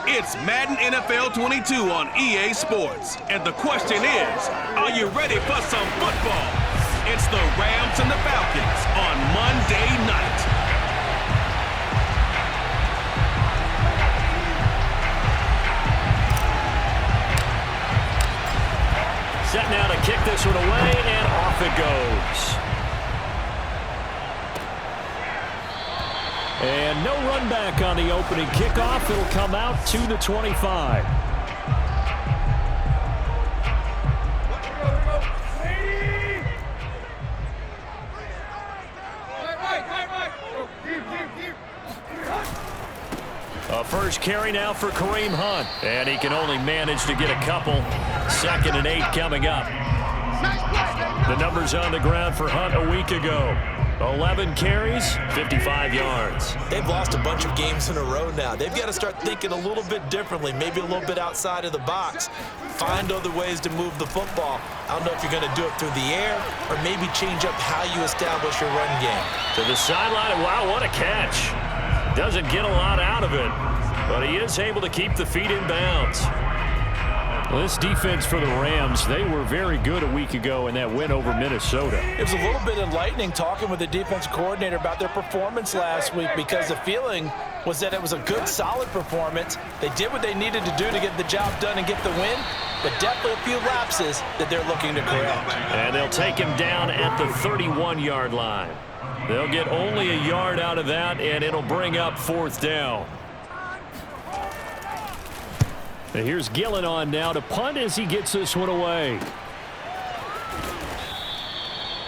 It's Madden NFL 22 on EA Sports. And the question is, are you ready for some football? It's the Rams and the Falcons on Monday night. Set now to kick this one away, and off it goes. And no run back on the opening kickoff. It'll come out to the 25. A first carry now for Kareem Hunt. And he can only manage to get a couple. 2nd and 8 coming up. The numbers on the ground for Hunt a week ago. 11 carries, 55 yards. They've lost a bunch of games in a row now. They've got to start thinking a little bit differently, maybe a little bit outside of the box. Find other ways to move the football. I don't know if you're going to do it through the air or maybe change up how you establish your run game. To the sideline, wow, what a catch. Doesn't get a lot out of it, but he is able to keep the feet in bounds. Well, this defense for the Rams, they were very good a week ago in that win over Minnesota. It was a little bit enlightening talking with the defensive coordinator about their performance last week because the feeling was that it was a good, solid performance. They did what they needed to do to get the job done and get the win, but definitely a few lapses that they're looking to correct. And they'll take him down at the 31-yard line. They'll get only a yard out of that, and it'll bring up 4th down. And here's Gillen on now to punt as he gets this one away.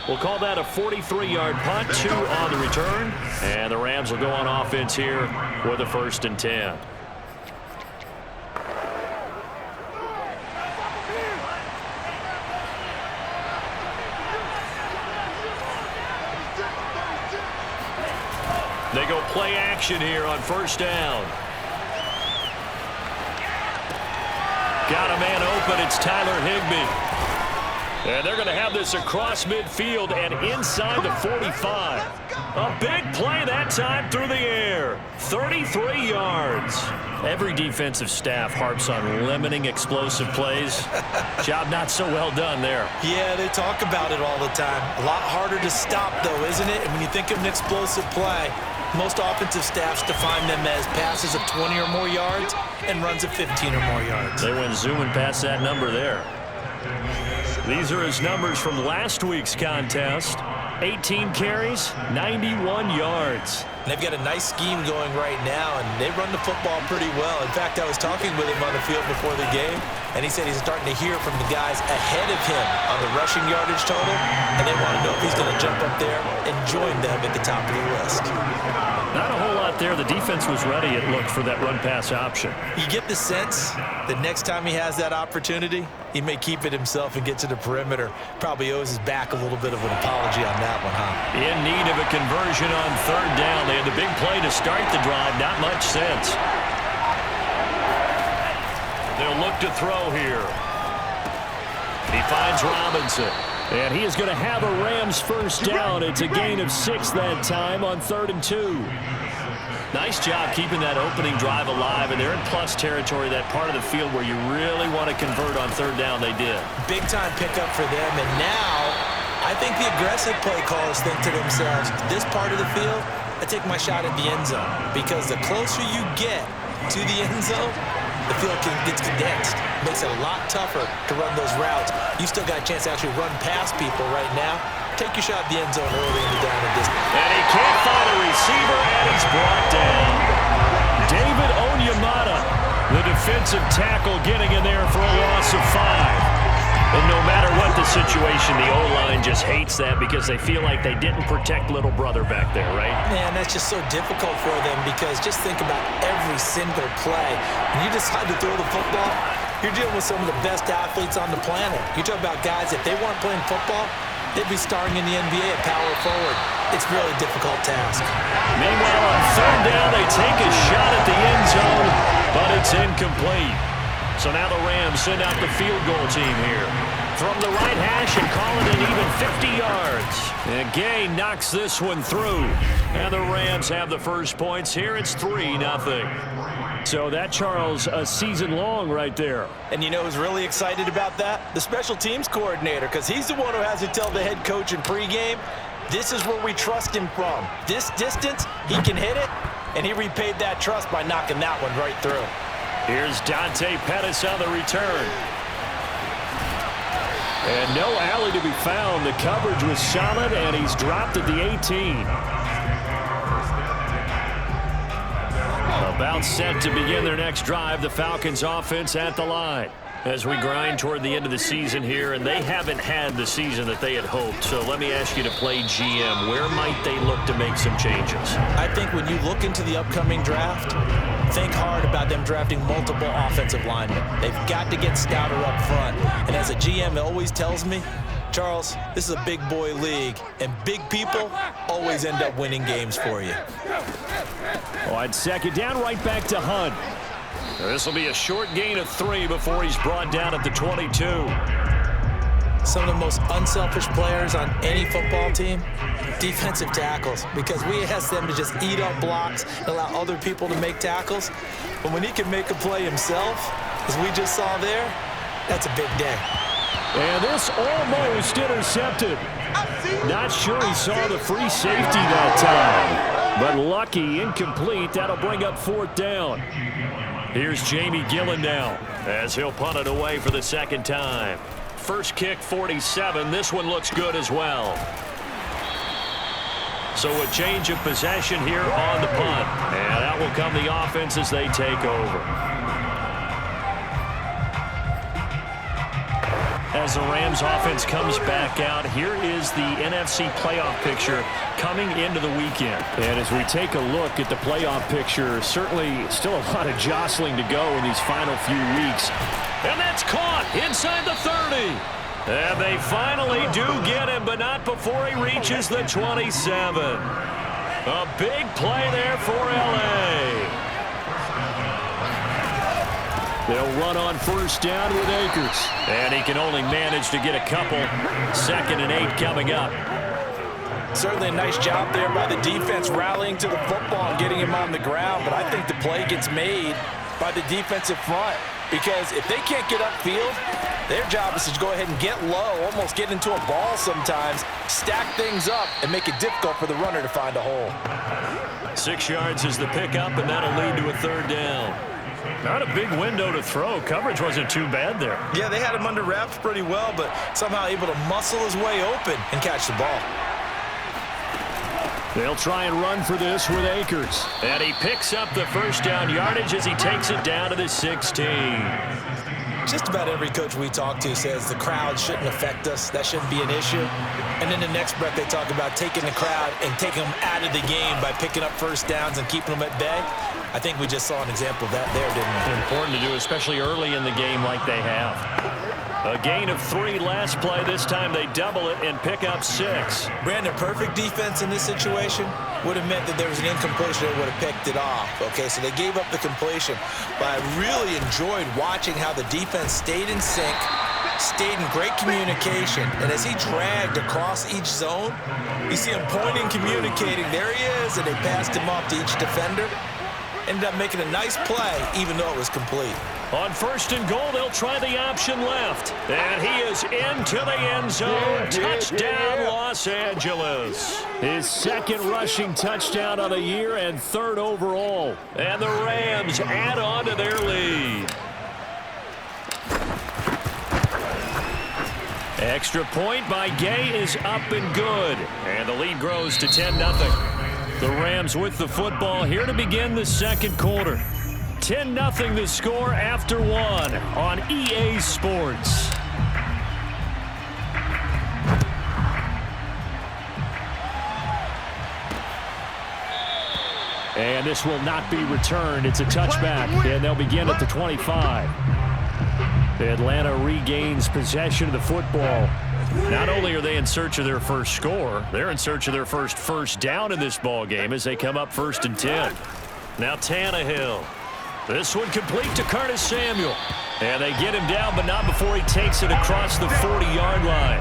We'll call that a 43-yard punt, 2 on the return. And the Rams will go on offense here with a 1st and 10. play action here on first down. Got a man open. It's Tyler Higbee. And they're going to have this across midfield and inside the 45. A big play that time through the air. 33 yards. Every defensive staff harps on limiting explosive plays. Job not so well done there. Yeah, they talk about it all the time. A lot harder to stop, though, isn't it? And when you think of an explosive play, most offensive staffs define them as passes of 20 or more yards and runs of 15 or more yards. They went zooming past that number there. These are his numbers from last week's contest. 18 carries, 91 yards. They've got a nice scheme going right now, and they run the football pretty well. In fact, I was talking with him on the field before the game, and he said he's starting to hear from the guys ahead of him on the rushing yardage total, and they want to know if he's going to jump up there and join them at the top of the list. Not a whole lot there. The defense was ready, it looked, for that run-pass option. You get the sense that next time he has that opportunity, he may keep it himself and get to the perimeter. Probably owes his back a little bit of an apology on that one, huh? In need of a conversion on third down. They had the big play to start the drive. Not much sense. They'll look to throw here. He finds Robinson. And he is going to have a Rams first down. It's a gain of 6 that time on 3rd and 2. Nice job keeping that opening drive alive, and they're in plus territory, that part of the field where you really want to convert on third down. They did. Big time pickup for them, and now I think the aggressive play callers think to themselves, this part of the field, I take my shot at the end zone, because the closer you get to the end zone, the field gets condensed. Makes it a lot tougher to run those routes. You still got a chance to actually run past people right now. Take your shot at the end zone early in the down and distance. And he can't find a receiver, and he's brought down. David Onyemata, the defensive tackle, getting in there for a loss of 5. And no matter what the situation, the O-line just hates that because they feel like they didn't protect little brother back there, right? Man, that's just so difficult for them because just think about every single play. When you decide to throw the football, you're dealing with some of the best athletes on the planet. You talk about guys, if they weren't playing football, they'd be starring in the NBA at power forward. It's really a difficult task. Meanwhile, on third down, they take a shot at the end zone, but it's incomplete. So now the Rams send out the field goal team here. From the right hash and call it an even 50 yards. And Gay knocks this one through. And the Rams have the first points here. It's 3-0. So that, Charles, a season long right there. And you know who's really excited about that? The special teams coordinator, because he's the one who has to tell the head coach in pregame, this is where we trust him from. This distance, he can hit it, and he repaid that trust by knocking that one right through. Here's Dante Pettis on the return. And no alley to be found. The coverage was solid, and he's dropped at the 18. About set to begin their next drive. The Falcons offense at the line as we grind toward the end of the season here, and they haven't had the season that they had hoped. So let me ask you to play GM. Where might they look to make some changes? I think when you look into the upcoming draft, think hard about them drafting multiple offensive linemen. They've got to get stouter up front. And as a GM, it always tells me, Charles, this is a big boy league, and big people always end up winning games for you. On second down, right back to Hunt. This will be a short gain of 3 before he's brought down at the 22. Some of the most unselfish players on any football team, defensive tackles, because we ask them to just eat up blocks and allow other people to make tackles. But when he can make a play himself, as we just saw there, that's a big day. And this almost intercepted. Not sure he saw the free safety that time. But lucky, incomplete. That'll bring up 4th down. Here's Jamie Gillen now as he'll punt it away for the second time. First kick, 47. This one looks good as well. So a change of possession here on the punt. And that will come the offense as they take over. As the Rams offense comes back out, here is the NFC playoff picture coming into the weekend. And as we take a look at the playoff picture, certainly still a lot of jostling to go in these final few weeks. And that's caught inside the 30. And they finally do get him, but not before he reaches the 27. A big play there for L.A. They'll run on first down with Akers. And he can only manage to get a couple. 2nd and 8 coming up. Certainly a nice job there by the defense rallying to the football and getting him on the ground. But I think the play gets made by the defensive front. Because if they can't get upfield, their job is to go ahead and get low, almost get into a ball sometimes, stack things up, and make it difficult for the runner to find a hole. 6 yards is the pickup, and that'll lead to a 3rd down. Not a big window to throw. Coverage wasn't too bad there. Yeah, they had him under wraps pretty well, but somehow able to muscle his way open and catch the ball. They'll try and run for this with Akers. And he picks up the first down yardage as he takes it down to the 16. Just about every coach we talk to says the crowd shouldn't affect us. That shouldn't be an issue. And in the next breath, they talk about taking the crowd and taking them out of the game by picking up first downs and keeping them at bay. I think we just saw an example of that there, didn't we? Important to do, especially early in the game like they have. A gain of 3 last play. This time they double it and pick up 6. Brandon, perfect defense in this situation would have meant that there was an incompletion that would have picked it off. Okay, so they gave up the completion. But I really enjoyed watching how the defense stayed in sync, stayed in great communication. And as he dragged across each zone, you see him pointing, communicating. There he is, and they passed him off to each defender. Ended up making a nice play, even though it was complete. On 1st and goal, they'll try the option left. And he is into the end zone. Touchdown, Los Angeles. His 2nd rushing touchdown of the year and 3rd overall. And the Rams add on to their lead. Extra point by Gay is up and good. And the lead grows to 10-0. The Rams with the football here to begin the 2nd quarter. 10-0 the score after 1 on EA Sports. And this will not be returned. It's a touchback, and they'll begin at the 25. Atlanta regains possession of the football. Not only are they in search of their first score, they're in search of their first down in this ball game as they come up 1st and 10. Now Tannehill. This one complete to Curtis Samuel. And they get him down, but not before he takes it across the 40-yard line.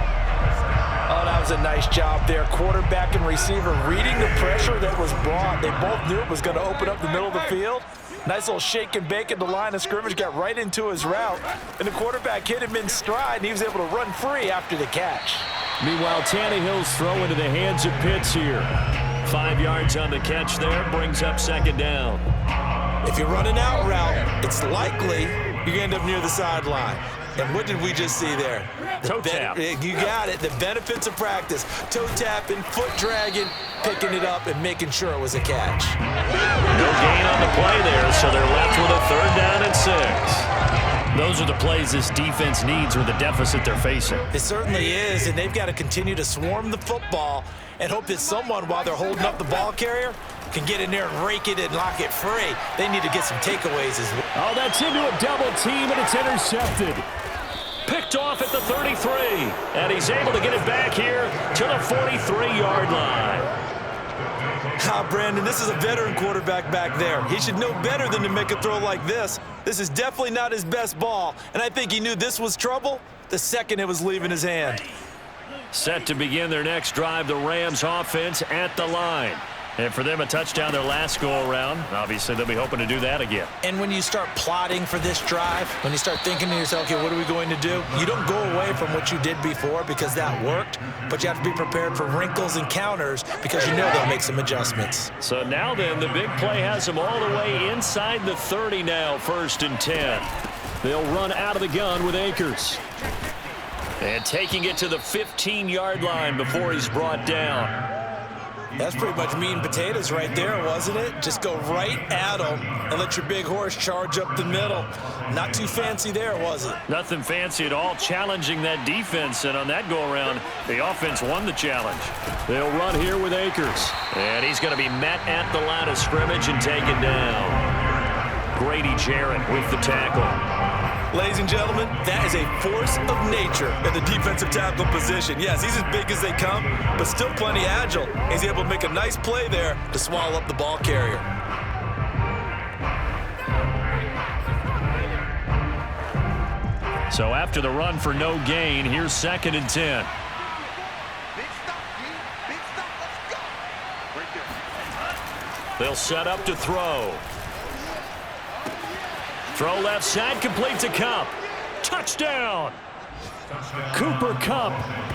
Oh, that was a nice job there. Quarterback and receiver reading the pressure that was brought. They both knew it was going to open up the middle of the field. Nice little shake and bake at the line of scrimmage, got right into his route. And the quarterback hit him in stride, and he was able to run free after the catch. Meanwhile, Tannehill's throw into the hands of Pitts here. 5 yards on the catch there, brings up 2nd down. If you're running out route, it's likely you're going to end up near the sideline. And what did we just see there? Toe tap. You got it. The benefits of practice. Toe tapping, foot dragging, picking it up, and making sure it was a catch. No gain on the play there, so they're left with a 3rd down and 6. Those are the plays this defense needs with the deficit they're facing. It certainly is, and they've got to continue to swarm the football and hope that someone, while they're holding up the ball carrier, can get in there and rake it and lock it free. They need to get some takeaways as well. Oh, that's into a double team, and it's intercepted. Picked off at the 33, and he's able to get it back here to the 43-yard line. Brandon, this is a veteran quarterback back there. He should know better than to make a throw like this. This is definitely not his best ball, and I think he knew this was trouble the second it was leaving his hand. Set to begin their next drive, the Rams offense at the line. And for them, a touchdown their last go-around. Obviously, they'll be hoping to do that again. And when you start plotting for this drive, when you start thinking to yourself, okay, what are we going to do? You don't go away from what you did before because that worked, but you have to be prepared for wrinkles and counters because you know they'll make some adjustments. So now then, the big play has them all the way inside the 30 now, 1st and 10. They'll run out of the gun with Akers. And taking it to the 15-yard line before he's brought down. That's pretty much meat and potatoes right there, wasn't it? Just go right at him and let your big horse charge up the middle. Not too fancy there, was it? Nothing fancy at all, challenging that defense. And on that go-around, the offense won the challenge. They'll run here with Akers. And he's going to be met at the line of scrimmage and taken down. Grady Jarrett with the tackle. Ladies and gentlemen, that is a force of nature at the defensive tackle position. Yes, he's as big as they come, but still plenty agile. He's able to make a nice play there to swallow up the ball carrier. So after the run for no gain, here's 2nd and 10. They'll set up to throw. Throw left side, complete to Kupp. Touchdown! Cooper Kupp,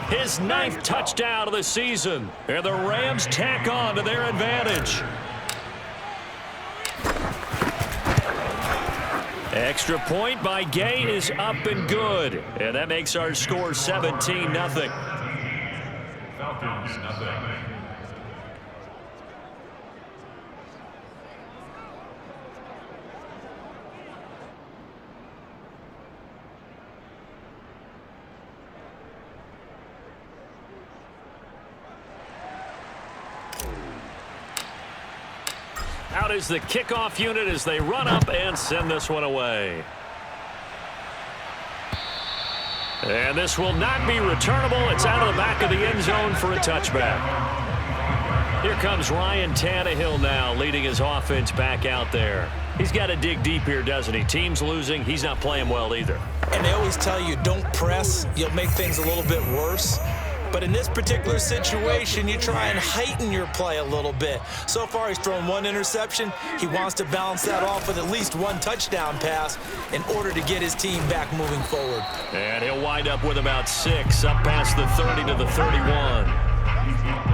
his 9th touchdown of the season. And the Rams tack on to their advantage. Extra point by Gay is up and good. And that makes our score 17-0. Falcons, nothing. Out is the kickoff unit as they run up and send this one away. And this will not be returnable. It's out of the back of the end zone for a touchback. Here comes Ryan Tannehill now, leading his offense back out there. He's got to dig deep here, doesn't he? Team's losing. He's not playing well either. And they always tell you, don't press. You'll make things a little bit worse. But in this particular situation, you try and heighten your play a little bit. So far, he's thrown 1 interception. He wants to balance that off with at least 1 touchdown pass in order to get his team back moving forward. And he'll wind up with about 6, up past the 30 to the 31.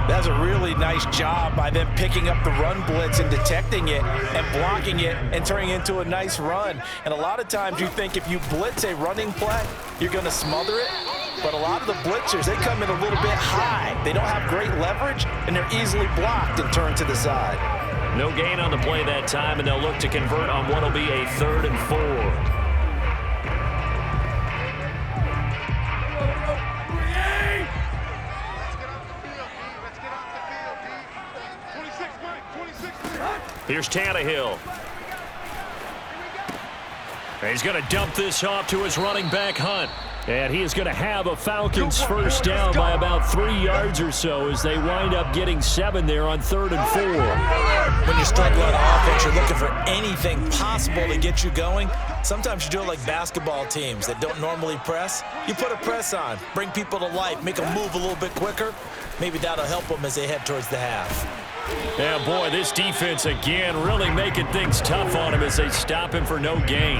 That's a really nice job by them picking up the run blitz and detecting it and blocking it and turning it into a nice run. And a lot of times you think if you blitz a running play, you're going to smother it. But a lot of the blitzers, they come in a little bit high. They don't have great leverage, and they're easily blocked and turned to the side. No gain on the play that time, and they'll look to convert on what will be a 3rd and 4. Here's Tannehill. And he's going to dump this off to his running back, Hunt. And he is going to have a Falcons first down by about 3 yards or so as they wind up getting 7 there on 3rd and 4. When you're struggling on offense, you're looking for anything possible to get you going. Sometimes you do it like basketball teams that don't normally press. You put a press on, bring people to life, make them move a little bit quicker. Maybe that'll help them as they head towards the half. Yeah, boy, this defense again really making things tough on him as they stop him for no gain.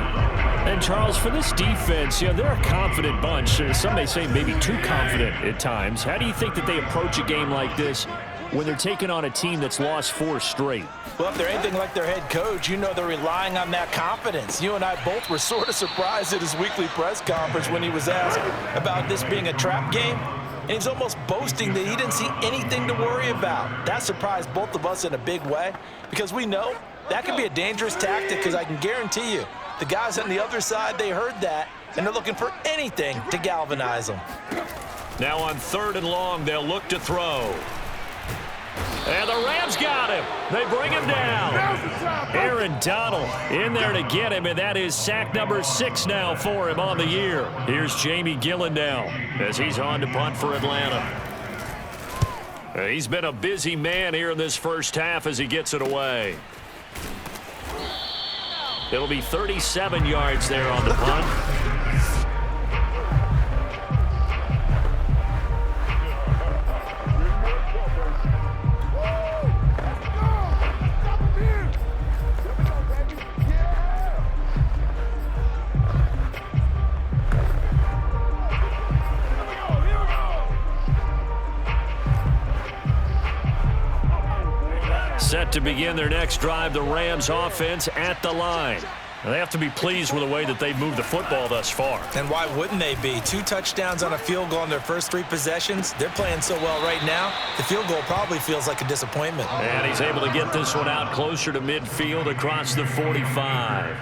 And, Charles, for this defense, they're a confident bunch. Some may say maybe too confident at times. How do you think that they approach a game like this when they're taking on a team that's lost 4 straight? Well, if they're anything like their head coach, you know they're relying on that confidence. You and I both were sort of surprised at his weekly press conference when he was asked about this being a trap game. And he's almost boasting that he didn't see anything to worry about. That surprised both of us in a big way because we know that can be a dangerous tactic because I can guarantee you the guys on the other side, they heard that, and they're looking for anything to galvanize them. Now on 3rd and long, they'll look to throw. And the Rams got him. They bring him down. Aaron Donald in there to get him, and that is sack number 6 now for him on the year. Here's Jamie Gillen now as he's on to punt for Atlanta. He's been a busy man here in this first half as he gets it away. It'll be 37 yards there on the punt. Set to begin their next drive, the Rams offense at the line. They have to be pleased with the way that they've moved the football thus far. And why wouldn't they be? 2 touchdowns on a field goal in their first 3 possessions. They're playing so well right now, the field goal probably feels like a disappointment. And he's able to get this one out closer to midfield across the 45.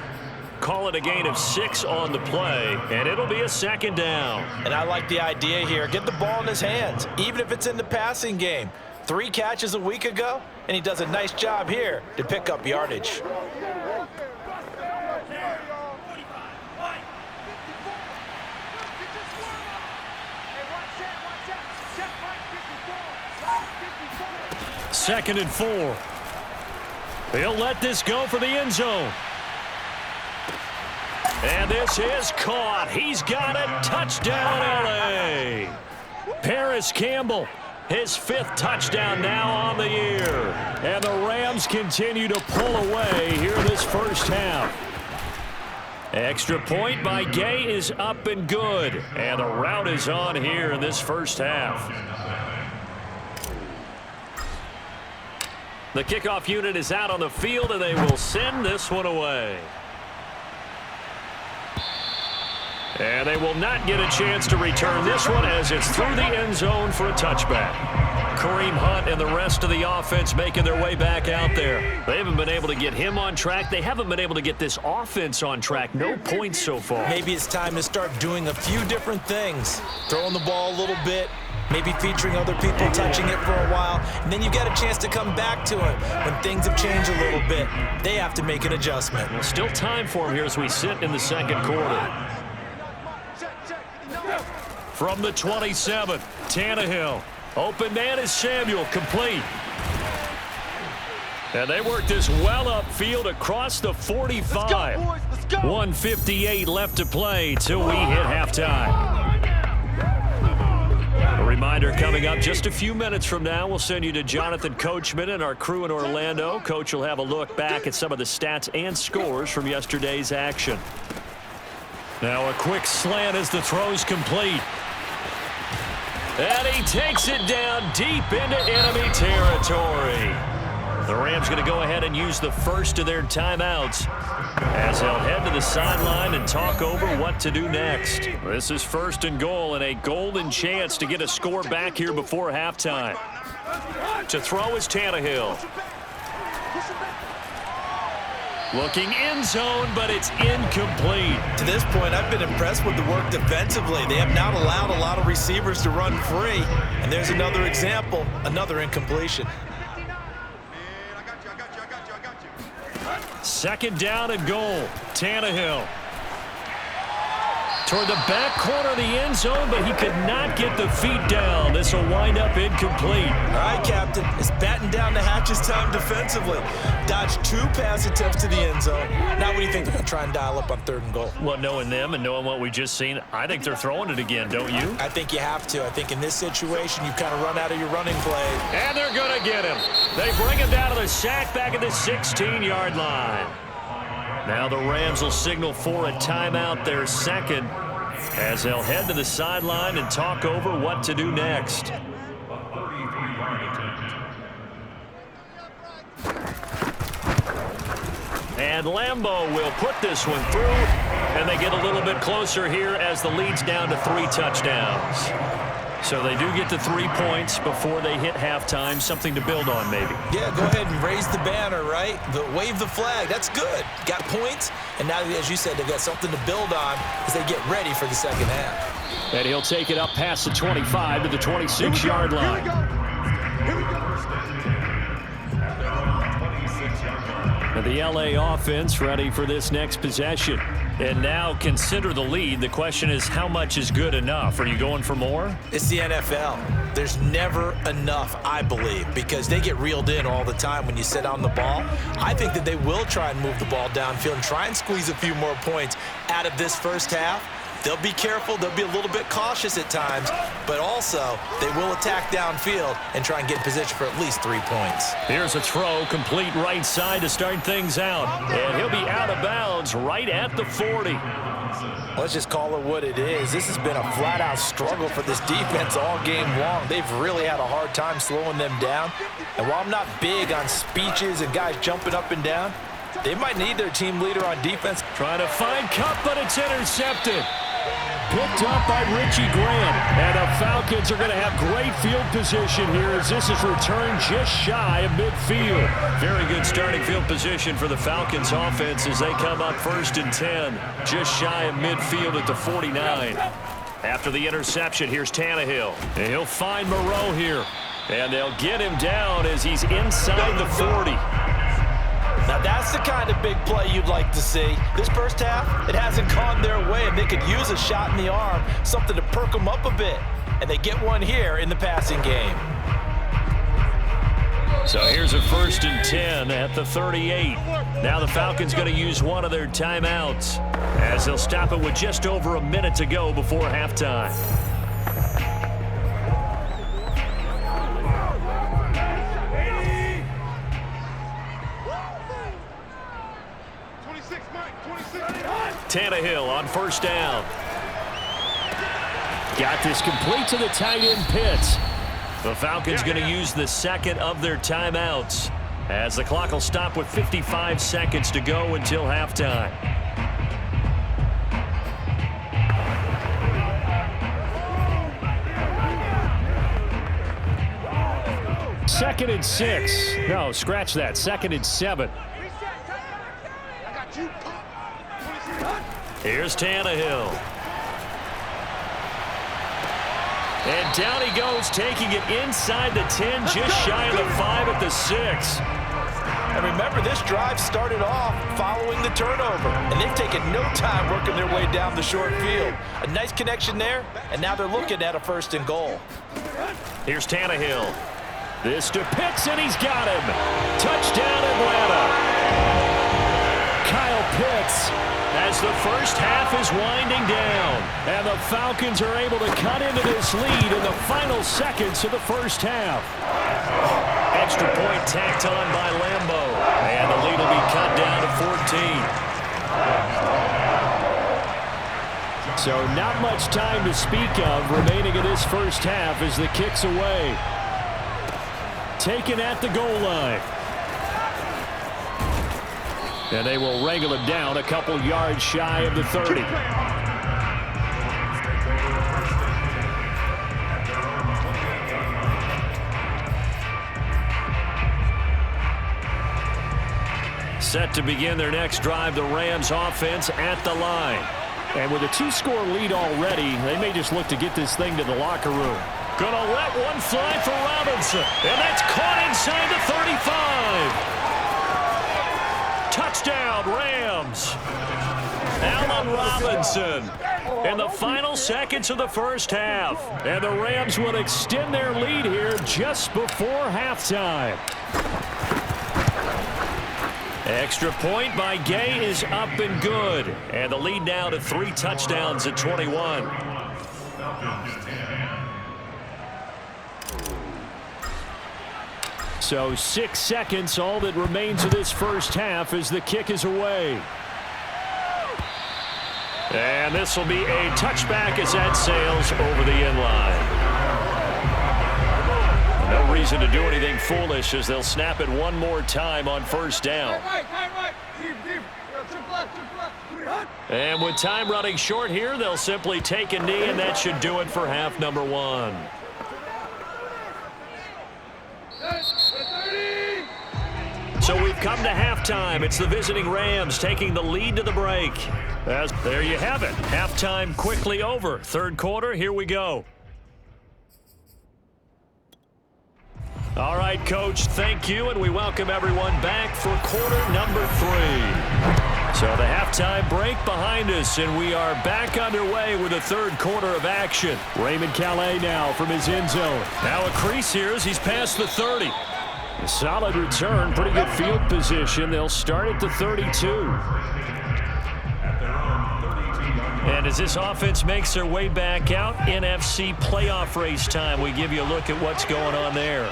Call it a gain of 6 on the play, and it'll be a 2nd down. And I like the idea here. Get the ball in his hands, even if it's in the passing game. 3 catches a week ago, and he does a nice job here to pick up yardage. 2nd and 4. He'll let this go for the end zone. And this is caught. He's got it. Touchdown, L.A. Paris Campbell, his 5th touchdown now on the year. And the Rams continue to pull away here in this first half. Extra point by Gay is up and good. And the rout is on here in this first half. The kickoff unit is out on the field, and they will send this one away. And they will not get a chance to return this one as it's through the end zone for a touchback. Kareem Hunt and the rest of the offense making their way back out there. They haven't been able to get him on track. They haven't been able to get this offense on track. No points so far. Maybe it's time to start doing a few different things. Throwing the ball a little bit, maybe featuring other people, touching it for a while, and then you get a chance to come back to it when things have changed a little bit. They have to make an adjustment. Well, still time for him here as we sit in the second quarter. From the 27, Tannehill. Open man is Samuel, complete. And they work this well upfield across the 45. Let's go, boys. Let's go. 1:58 left to play till we hit halftime. A reminder coming up just a few minutes from now. We'll send you to Jonathan Coachman and our crew in Orlando. Coach will have a look back at some of the stats and scores from yesterday's action. Now a quick slant as the throw's complete. And he takes it down deep into enemy territory. The Rams going to go ahead and use the first of their timeouts as they'll head to the sideline and talk over what to do next. This is 1st and goal and a golden chance to get a score back here before halftime. To throw is Tannehill. Looking end zone, but it's incomplete. To this point, I've been impressed with the work defensively. They have not allowed a lot of receivers to run free. And there's another example, another incompletion. 2nd down and goal. Tannehill. Toward the back corner of the end zone, but he could not get the feet down. This will wind up incomplete. All right, Captain. It's batting down the hatches time defensively. Dodged 2 pass attempts to the end zone. Now what do you think they're going to try and dial up on 3rd and goal? Well, knowing them and knowing what we just seen, I think they're throwing it again, don't you? I think you have to. I think in this situation, you kind of run out of your running play. And they're going to get him. They bring him down to the sack back at the 16-yard line. Now the Rams will signal for a timeout, their 2nd, as they'll head to the sideline and talk over what to do next. And Lambeau will put this one through, and they get a little bit closer here as the lead's down to 3 touchdowns. So they do get to 3 points before they hit halftime, something to build on maybe. Yeah, go ahead and raise the banner, right? Wave the flag. That's good. Got points, and now, as you said, they've got something to build on as they get ready for the second half. And he'll take it up past the 25 to the 26-yard line. And the L.A. offense ready for this next possession. And now consider the lead. The question is, how much is good enough? Are you going for more? It's the NFL. There's never enough, I believe, because they get reeled in all the time when you sit on the ball. I think that they will try and move the ball downfield and try and squeeze a few more points out of this first half. They'll be careful. They'll be a little bit cautious at times, but also they will attack downfield and try and get in position for at least 3 points. Here's a throw, complete right side to start things out. And he'll be out of bounds right at the 40. Let's just call it what it is. This has been a flat-out struggle for this defense all game long. They've really had a hard time slowing them down. And while I'm not big on speeches and guys jumping up and down, they might need their team leader on defense. Trying to find Kupp, but it's intercepted. Picked up by Richie Graham. And the Falcons are going to have great field position here as this is returned just shy of midfield. Very good starting field position for the Falcons offense as they come up 1st and 10. Just shy of midfield at the 49. After the interception, here's Tannehill. And he'll find Moreau here. And they'll get him down as he's inside the 40. Now that's the kind of big play you'd like to see. This first half, it hasn't gone their way, and they could use a shot in the arm, something to perk them up a bit. And they get one here in the passing game. So here's a 1st and 10 at the 38. Now the Falcons going to use one of their timeouts as they'll stop it with just over a minute to go before halftime. Tannehill on 1st down. Got this complete to the tight end Pitts. The Falcons going to use the 2nd of their timeouts as the clock will stop with 55 seconds to go until halftime. Second and 6. No, scratch that. 2nd and 7. Here's Tannehill. And down he goes, taking it inside the 10, just shy of the 5 at the 6. And remember, this drive started off following the turnover, and they've taken no time working their way down the short field. A nice connection there, and now they're looking at a 1st and goal. Here's Tannehill. This to Pitts, and he's got him. Touchdown, Atlanta. Kyle Pitts, as the first half is winding down, and the Falcons are able to cut into this lead in the final seconds of the first half. Extra point tacked on by Lambo, and the lead will be cut down to 14. So not much time to speak of remaining in this first half as the kick's away. Taken at the goal line. And they will wrangle him down a couple yards shy of the 30. Set to begin their next drive, the Rams offense at the line. And with a 2-score lead already, they may just look to get this thing to the locker room. Gonna let one fly for Robinson. And that's caught inside the 35. Touchdown, Rams. Allen Robinson in the final seconds of the first half. And the Rams will extend their lead here just before halftime. Extra point by Gay is up and good. And the lead now to 3 touchdowns at 21. So 6 seconds, all that remains of this first half as the kick is away. And this will be a touchback as that sails over the end line. No reason to do anything foolish as they'll snap it one more time on 1st down. And with time running short here, they'll simply take a knee, and that should do it for half number 1. So we've come to halftime. It's the visiting Rams taking the lead to the break. There you have it. Halftime quickly over. 3rd quarter, here we go. All right, Coach, thank you, and we welcome everyone back for quarter number 3. So the halftime break behind us, and we are back underway with the 3rd quarter of action. Raymond Calais now from his end zone. Now a crease here as he's past the 30. A solid return, pretty good field position. They'll start at the 32. And as this offense makes their way back out, NFC playoff race time, we give you a look at what's going on there.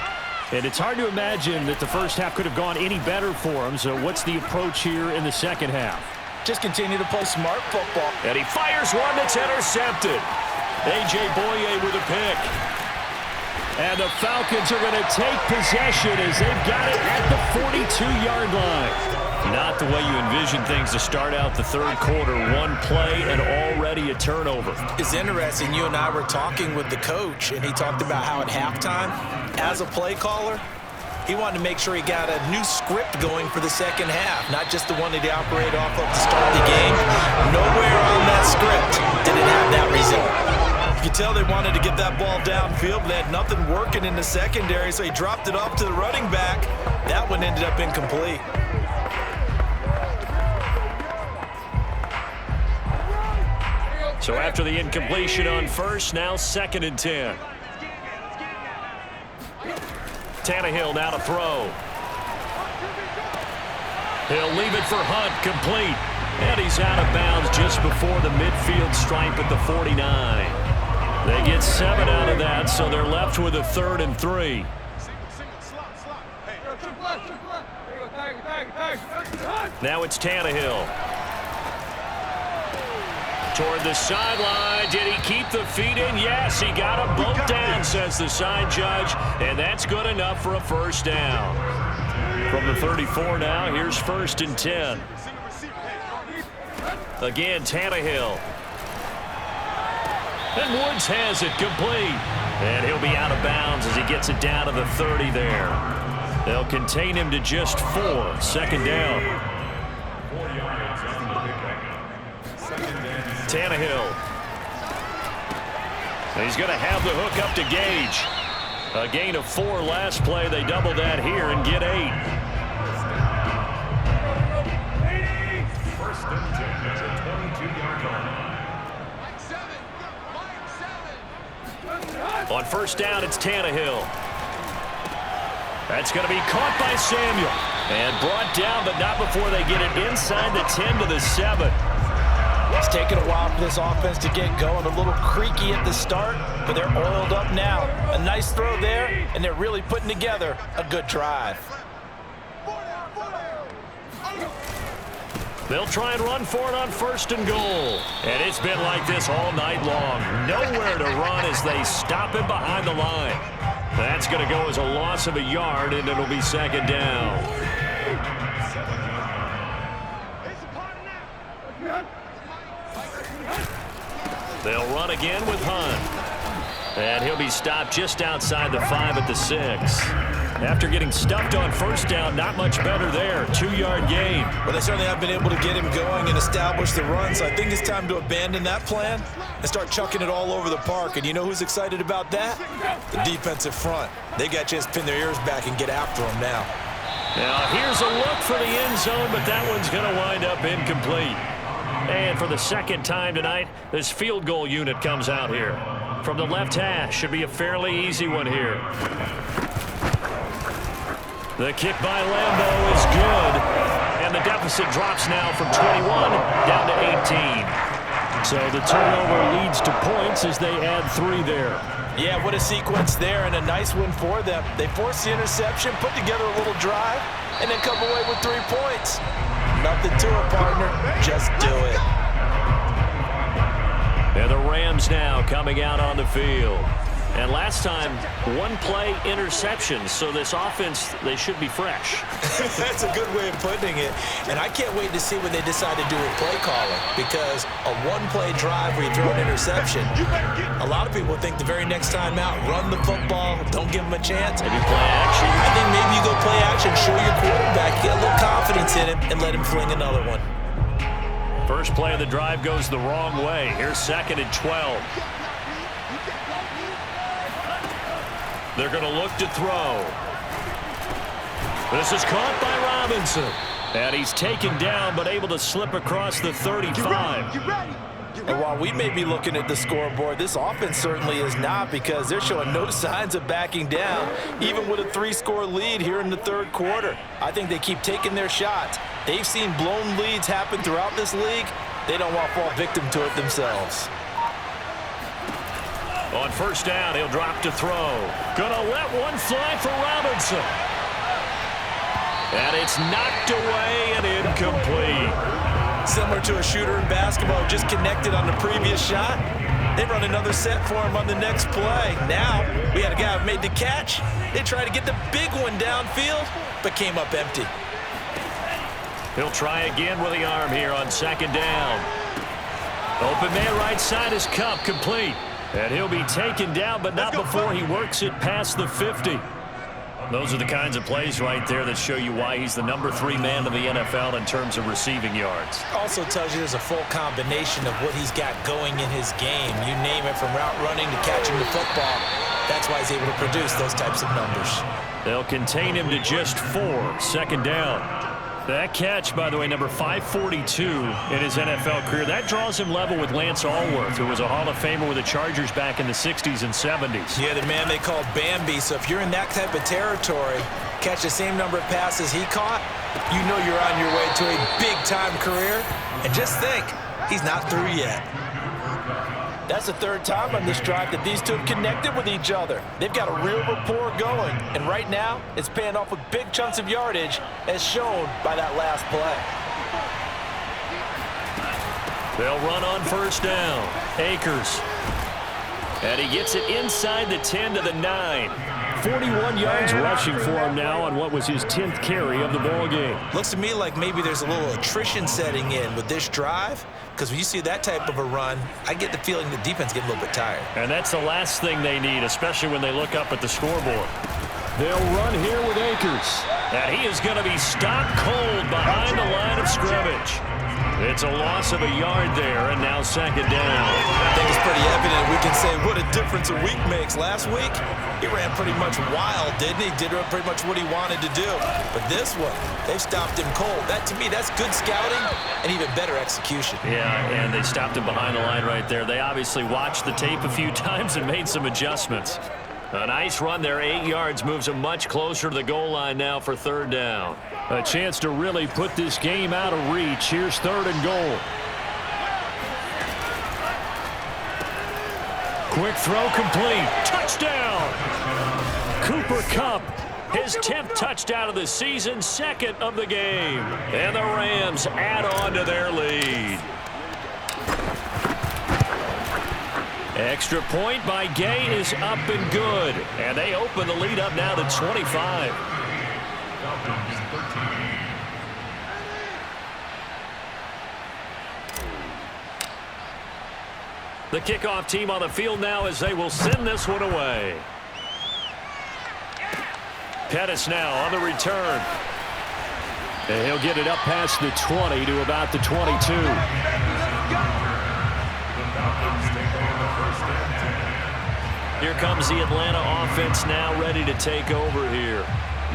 And it's hard to imagine that the first half could have gone any better for them. So what's the approach here in the second half? Just continue to play smart football. And he fires one that's intercepted. A.J. Boye with a pick. And the Falcons are going to take possession as they've got it at the 42-yard line. Not the way you envision things to start out the 3rd quarter. One play and already a turnover. It's interesting. You and I were talking with the coach, and he talked about how at halftime, as a play caller, he wanted to make sure he got a new script going for the second half, not just the one that he operated off of to start the game. Nowhere on that script did it have that result. You could tell they wanted to get that ball downfield, but they had nothing working in the secondary, so he dropped it off to the running back. That one ended up incomplete. So after the incompletion on 1st, now 2nd and 10. Tannehill now to throw. He'll leave it for Hunt, complete. And he's out of bounds just before the midfield stripe at the 49. They get 7 out of that, so they're left with a 3rd and 3. Now it's Tannehill. Toward the sideline. Did he keep the feet in? Yes, he got them both down, says the side judge. And that's good enough for a first down. From the 34 now, here's 1st and 10. Again, Tannehill. And Woods has it complete. And he'll be out of bounds as he gets it down to the 30 there. They'll contain him to just 4. 2nd down. Tannehill. And he's going to have the hook up to Gage. A gain of 4 last play. They double that here and get 8. First and 10 at the 22-yard line. On 1st down, it's Tannehill. That's going to be caught by Samuel. And brought down, but not before they get it inside the 10 to the 7. It's taken a while for this offense to get going. A little creaky at the start, but they're oiled up now. A nice throw there, and they're really putting together a good drive. They'll try and run for it on 1st and goal. And it's been like this all night long. Nowhere to run as they stop him behind the line. That's going to go as a loss of a yard, and it'll be 2nd down. They'll run again with Hunt. And he'll be stopped just outside the 5 at the 6. After getting stuffed on 1st down, not much better there. 2-yard gain. Well, they certainly have been able to get him going and establish the run, so I think it's time to abandon that plan and start chucking it all over the park. And you know who's excited about that? The defensive front. They got a chance to pin their ears back and get after him now. Now, here's a look for the end zone, but that one's going to wind up incomplete. And for the 2nd time tonight, this field goal unit comes out here. From the left hash, should be a fairly easy one here. The kick by Lambeau is good. And the deficit drops now from 21 down to 18. So the turnover leads to points as they add 3 there. Yeah, what a sequence there, and a nice one for them. They force the interception, put together a little drive, and then come away with 3 points. Nothing to it, partner. Just do it. And the Rams now coming out on the field. And last time, 1-play interception, so this offense, they should be fresh. That's a good way of putting it. And I can't wait to see what they decide to do with play calling, because a 1-play drive where you throw an interception, a lot of people think the very next time out, run the football, don't give them a chance. Maybe play action. I think maybe you go play action, show your quarterback, get a little confidence in him, and let him fling another one. First play of the drive goes the wrong way. Here's 2nd and 12. They're going to look to throw. This is caught by Robinson. And he's taken down, but able to slip across the 35. And while we may be looking at the scoreboard, this offense certainly is not, because they're showing no signs of backing down, even with a 3-score lead here in the 3rd quarter. I think they keep taking their shots. They've seen blown leads happen throughout this league. They don't want to fall victim to it themselves. On 1st down, he'll drop to throw. Gonna let one fly for Robinson. And it's knocked away and incomplete. Similar to a shooter in basketball, just connected on the previous shot. They run another set for him on the next play. Now, we had a guy who made the catch. They tried to get the big one downfield, but came up empty. He'll try again with the arm here on 2nd down. Open man right side is Cup, complete. And he'll be taken down, but not before he works it past the 50. Those are the kinds of plays right there that show you why he's the number 3 man of the NFL in terms of receiving yards. Also tells you there's a full combination of what he's got going in his game. You name it, from route running to catching the football. That's why he's able to produce those types of numbers. They'll contain him to just 4. 2nd down. That catch, by the way, number 542 in his NFL career. That draws him level with Lance Allworth, who was a Hall of Famer with the Chargers back in the 60s and 70s. Yeah, the man they called Bambi. So if you're in that type of territory, catch the same number of passes he caught, you know you're on your way to a big-time career. And just think, he's not through yet. That's the third time on this drive that these two have connected with each other. They've got a real rapport going. And right now, it's paying off with big chunks of yardage, as shown by that last play. They'll run on first down. Akers. And he gets it inside the 10 to the 9. 41 yards rushing for him now on what was his 10th carry of the ball game. Looks to me like maybe there's a little attrition setting in with this drive, because when you see that type of a run, I get the feeling the defense gets a little bit tired. And that's the last thing they need, especially when they look up at the scoreboard. They'll run here with Akers. And he is going to be stopped cold behind the line of scrimmage. It's a loss of a yard there, and now second down. I think it's pretty evident. We can say what a difference a week makes. Last week, he ran pretty much wild, didn't he? Did pretty much what he wanted to do. But this one, they've stopped him cold. That, to me, that's good scouting and even better execution. Yeah, and they stopped him behind the line right there. They obviously watched the tape a few times and made some adjustments. A nice run there, 8 yards, moves him much closer to the goal line now for third down. A chance to really put this game out of reach. Here's third and goal. Quick throw complete. Touchdown! Cooper Kupp, his 10th touchdown of the season, second of the game. And the Rams add on to their lead. Extra point by Gay is up and good. And they open the lead up now to 25. The kickoff team on the field now as they will send this one away. Pettis now on the return. And he'll get it up past the 20 to about the 22. Here comes the Atlanta offense now ready to take over here.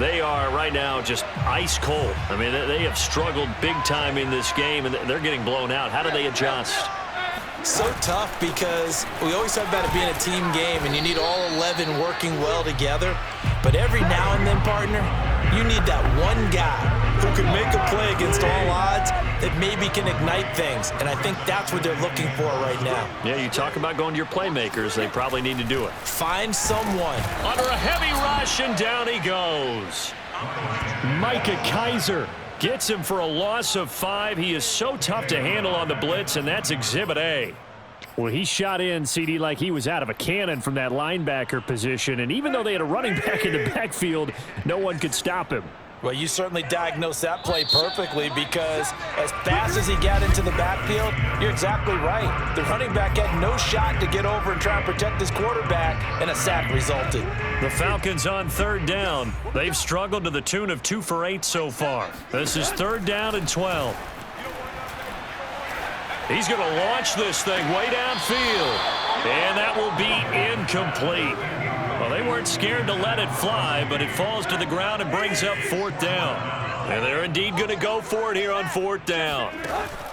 They are right now just ice cold. I mean, they have struggled big time in this game, and they're getting blown out. How do they adjust? So tough, because we always talk about it being a team game, and you need all 11 working well together. But every now and then, partner, you need that one guy who can make a play against all odds that maybe can ignite things. And I think that's what they're looking for right now. Yeah, you talk about going to your playmakers. They probably need to do it. Find someone. Under a heavy rush, and down he goes. Micah Kiser gets him for a loss of 5. He is so tough to handle on the blitz, and that's Exhibit A. Well, he shot in, CD, like he was out of a cannon from that linebacker position. And even though they had a running back in the backfield, no one could stop him. Well, you certainly diagnosed that play perfectly, because as fast as he got into the backfield, you're exactly right. The running back had no shot to get over and try and protect his quarterback, and a sack resulted. The Falcons on third down. They've struggled to the tune of 2 for 8 so far. This is third down and 12. He's going to launch this thing way downfield, and that will be incomplete. Well, they weren't scared to let it fly, but it falls to the ground and brings up fourth down. And they're indeed going to go for it here on fourth down.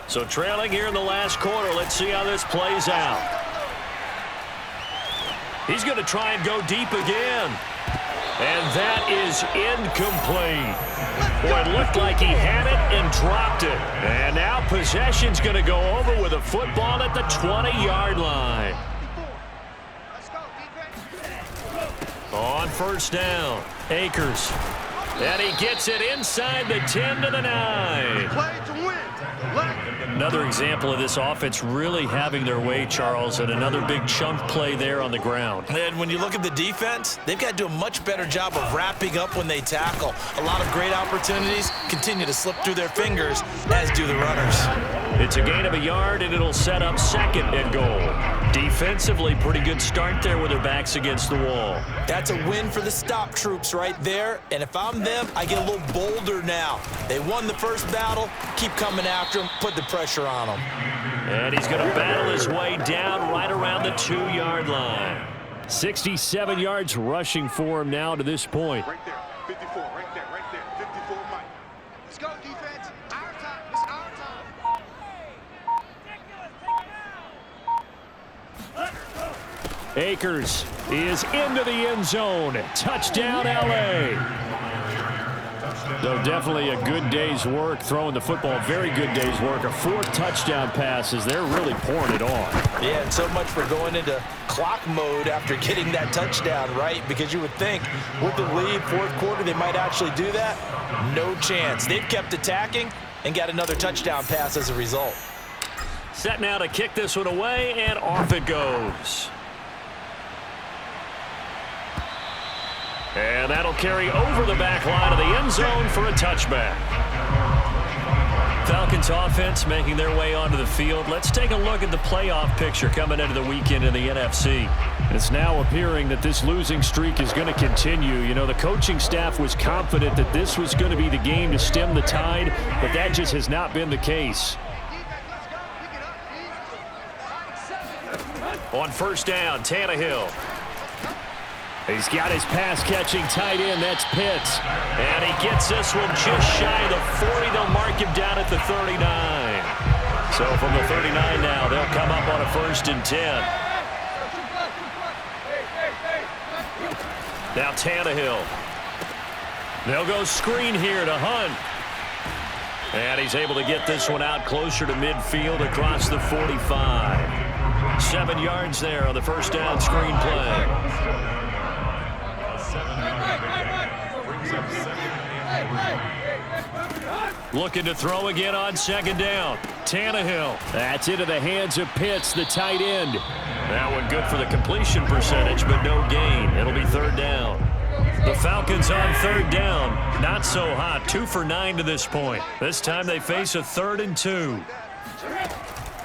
So trailing here in the last quarter, let's see how this plays out. He's going to try and go deep again. And that is incomplete. Boy, it looked like he had it and dropped it. And now possession's going to go over with a football at the 20-yard line. On first down, Akers. And he gets it inside the 10 to the 9. Play to win. Another example of this offense really having their way, Charles, and another big chunk play there on the ground. And when you look at the defense, they've got to do a much better job of wrapping up when they tackle. A lot of great opportunities continue to slip through their fingers, as do the runners. It's a gain of a yard, and it'll set up second and goal. Defensively, pretty good start there with their backs against the wall. That's a win for the stop troops right there. And if I'm them, I get a little bolder now. They won the first battle. Keep coming after them. Put the pressure on them. And he's going to battle his way down right around the 2-yard line. 67 yards rushing for him now to this point. Right there. 54. Right there. 54, Mike. Let's go, defense. Akers is into the end zone. Touchdown, L.A. So definitely a good day's work throwing the football. Very good day's work. A 4 touchdown passes. They're really pouring it on. Yeah, and so much for going into clock mode after getting that touchdown, right? Because you would think with the lead, fourth quarter, they might actually do that. No chance. They've kept attacking and got another touchdown pass as a result. Set now to kick this one away, and off it goes. And that'll carry over the back line of the end zone for a touchback. Falcons offense making their way onto the field. Let's take a look at the playoff picture coming into the weekend in the NFC. It's now appearing that this losing streak is going to continue. You know, the coaching staff was confident that this was going to be the game to stem the tide, but that just has not been the case. On first down, Tannehill. He's got his pass-catching tight end. That's Pitts. And he gets this one just shy of the 40. They'll mark him down at the 39. So from the 39 now, they'll come up on a 1st and 10. Now Tannehill. They'll go screen here to Hunt. And he's able to get this one out closer to midfield across the 45. 7 yards there on the first down screen play. Looking to throw again on 2nd down. Tannehill. That's into the hands of Pitts, the tight end. That one good for the completion percentage, but no gain. It'll be 3rd down. The Falcons on 3rd down. Not so hot. 2 for 9 to this point. This time they face a 3rd and 2.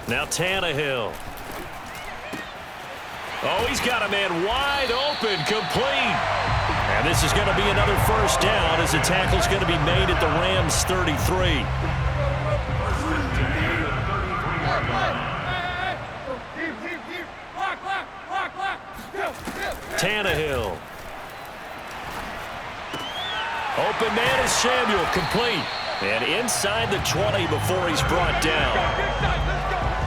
Now Tannehill. Oh, he's got a man wide open, complete. And this is going to be another 1st down as the tackle's going to be made at the Rams' 33. Tannehill. Open man is Samuel, complete. And inside the 20 before he's brought down.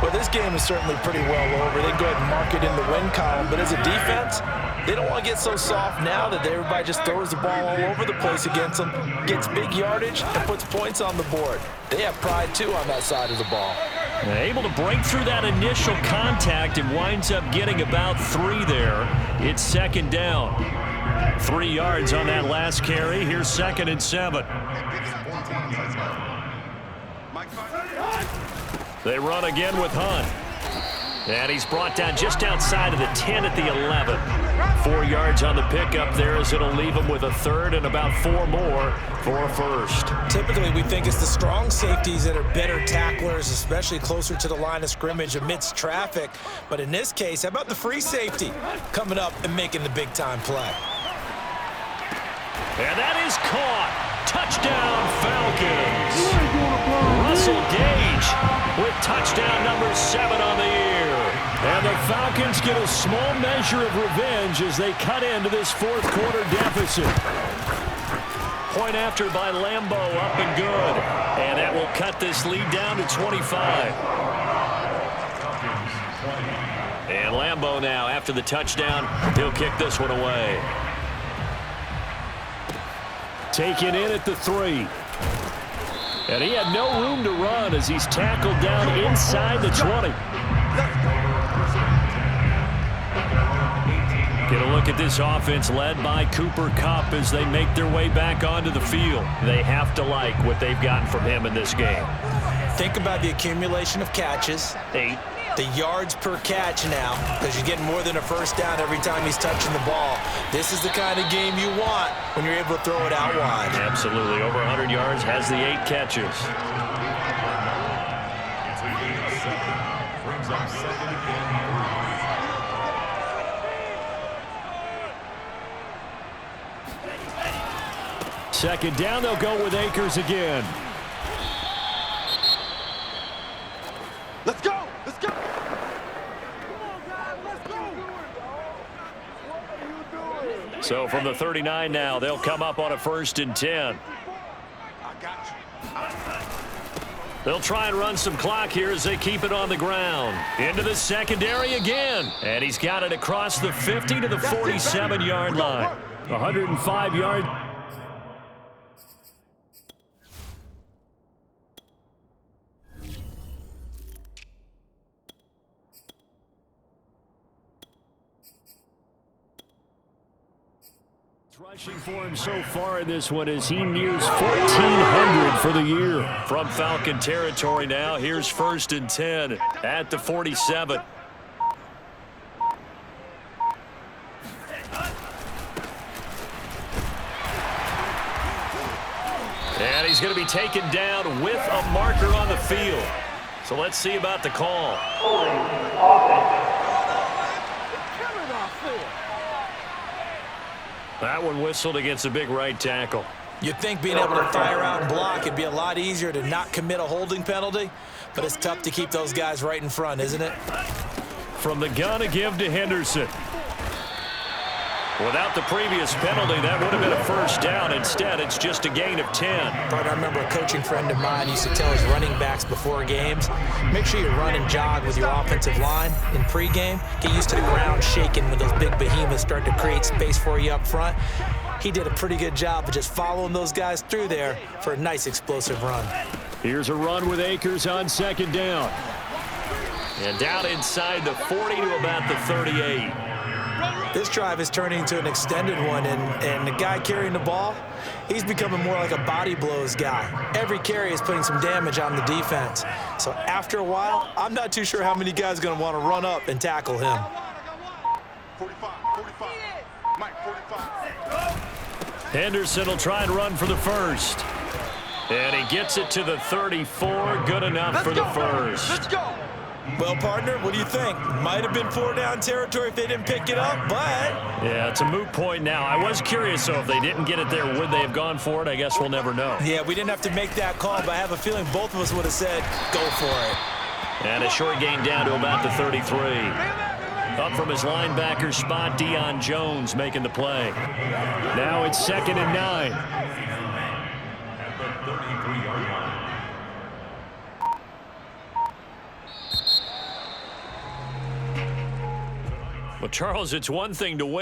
Well, this game is certainly pretty well over. They go ahead and mark it in the win column. But as a defense, they don't want to get so soft now that everybody just throws the ball all over the place against them, gets big yardage, and puts points on the board. They have pride, too, on that side of the ball. Able to break through that initial contact and winds up getting about 3 there. It's 2nd down. 3 yards on that last carry. Here's 2nd and 7. They run again with Hunt. And he's brought down just outside of the 10 at the 11. 4 yards on the pickup there as it'll leave him with a 3rd and about 4 more for a 1st. Typically, we think it's the strong safeties that are better tacklers, especially closer to the line of scrimmage amidst traffic. But in this case, how about the free safety coming up and making the big-time play? And that is caught. Touchdown, Falcons. Russell Gage with touchdown number 7 on the year. And the Falcons get a small measure of revenge as they cut into this 4th quarter deficit. Point after by Lambeau, up and good. And that will cut this lead down to 25. And Lambeau now, after the touchdown, he'll kick this one away. Taken in at the 3. And he had no room to run as he's tackled down inside the 20. Get a look at this offense led by Cooper Kupp as they make their way back onto the field. They have to like what they've gotten from him in this game. Think about the accumulation of catches. 8. The yards per catch now, because you're getting more than a 1st down every time he's touching the ball. This is the kind of game you want when you're able to throw it out wide. Absolutely. Over 100 yards, has the 8 catches. Brings up 2nd and 2nd down, they'll go with Akers again. Let's go! Let's go! So from the 39 now, they'll come up on a 1st and 10. They'll try and run some clock here as they keep it on the ground. Into the secondary again. And he's got it across the 50 to the 47-yard line. 105 yards. Rushing for him so far in this one as he nears 1,400 for the year. From Falcon territory now, here's 1st and 10 at the 47. And he's going to be taken down with a marker on the field. So let's see about the call. That one whistled against a big right tackle. You'd think being able to fire out and block it'd be a lot easier to not commit a holding penalty, but it's tough to keep those guys right in front, isn't it? From the gun to give to Henderson. Without the previous penalty, that would have been a first down. Instead, it's just a gain of 10. I remember a coaching friend of mine used to tell his running backs before games, make sure you run and jog with your offensive line in pregame. Get used to the ground shaking when those big behemoths start to create space for you up front. He did a pretty good job of just following those guys through there for a nice explosive run. Here's a run with Akers on 2nd down. And down inside the 40 to about the 38. This drive is turning into an extended one, and the guy carrying the ball, he's becoming more like a body blows guy. Every carry is putting some damage on the defense. So after a while, I'm not too sure how many guys are going to want to run up and tackle him. 45. Mike, 45. Henderson will try and run for the first. And he gets it to the 34. Good enough for the first. Let's go. Well, partner, what do you think? Might have been 4-down territory if they didn't pick it up, but... Yeah, it's a moot point now. I was curious, though, if they didn't get it there, would they have gone for it? I guess we'll never know. Yeah, we didn't have to make that call, but I have a feeling both of us would have said, go for it. And a short gain down to about the 33. Up from his linebacker spot, Deion Jones making the play. Now it's 2nd and 9. At the 33-yard line. Well, Charles, it's one thing to win.